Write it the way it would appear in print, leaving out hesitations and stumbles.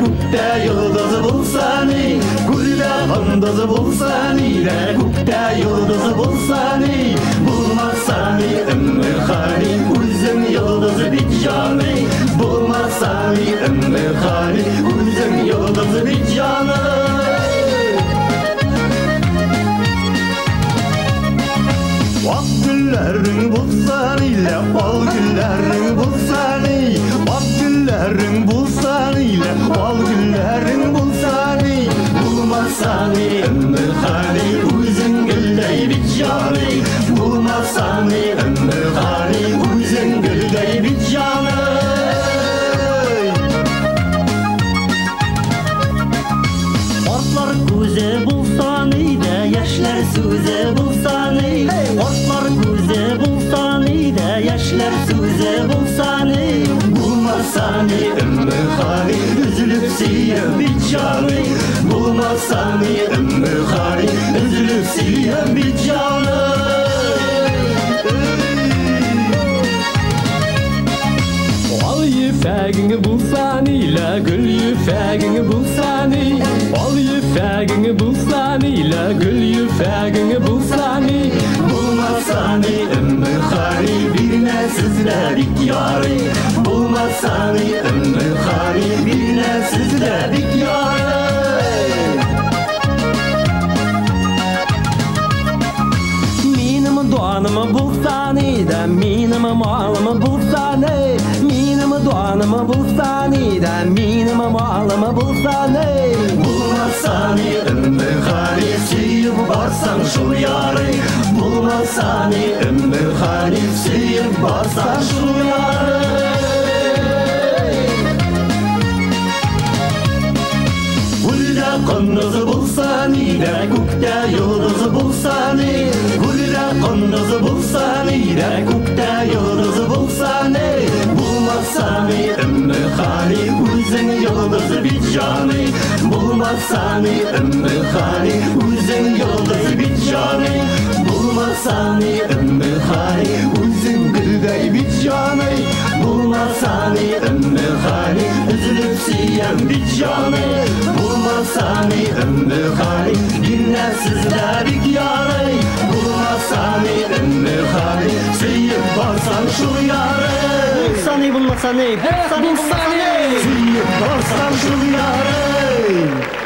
Kukta yıldızı bulsani, gulda kandızı bulsani, kukta yıldızı bulsani, bulmasani ümmü khani, uzun yıldızı bir cani, bulmasani ümmü khani, uzun yıldızı bir cani. Ak güllerin bulsan ile bal güllerin bulsan ile, ak güllerin bulsan ile bal güllerin bulsan ile, bulmasani ümmü khani uzun gülley bir cani, bulmasani ümmü khani uzun gülley bir cani. Otlar kuze bulsan ile yaşlar suze bulsan ile, otlar kuze bulsan ile yaşlar suze bulsan ile, bulmasani ümmü khani üzülüp siyen bir cani, bulmasani ümmü khani üzülüp siyen bir cani. Al yüfeğini bulsan ile gül yüfeğini bulsan ile, al yüfeğini bulsan ile gül yüfeğini bulsan ile, Bulmasani ümmü khani birine sizledik yari, bulmasani ümmü khani birine sizledik yari. Minimi doğanımı bulsan ile, minimi malımı bulsan ile, minimi doğanımı bulsan ile, minimi malımı bulsan ile, Bulmasani ümmü khani sıyıp barsan şu yari, bulmasani ümmü khani sıyıp barsan şu yari. Gulda kandızı bulsan ile, kukta yıldızı bulsan ile, gulda kandızı bulsan ile, kukta yıldızı bulsan ile, bulmasani ümmü khani uzun yıldızı bir cani, bulmasani ümmü khani uzun yıldızı bir cani, bulmasani ümmü khani uzun güldey bir cani, bulmasani ümmü khani üzülüp siyen bir cani, bulmasani ümmü khani dinle sizlerik yari, bulmasani ümmü khani sıyıp barsan şu yari. bulsani bulmasani, bulsani bulmasani. Sıyıp barsan şu yari.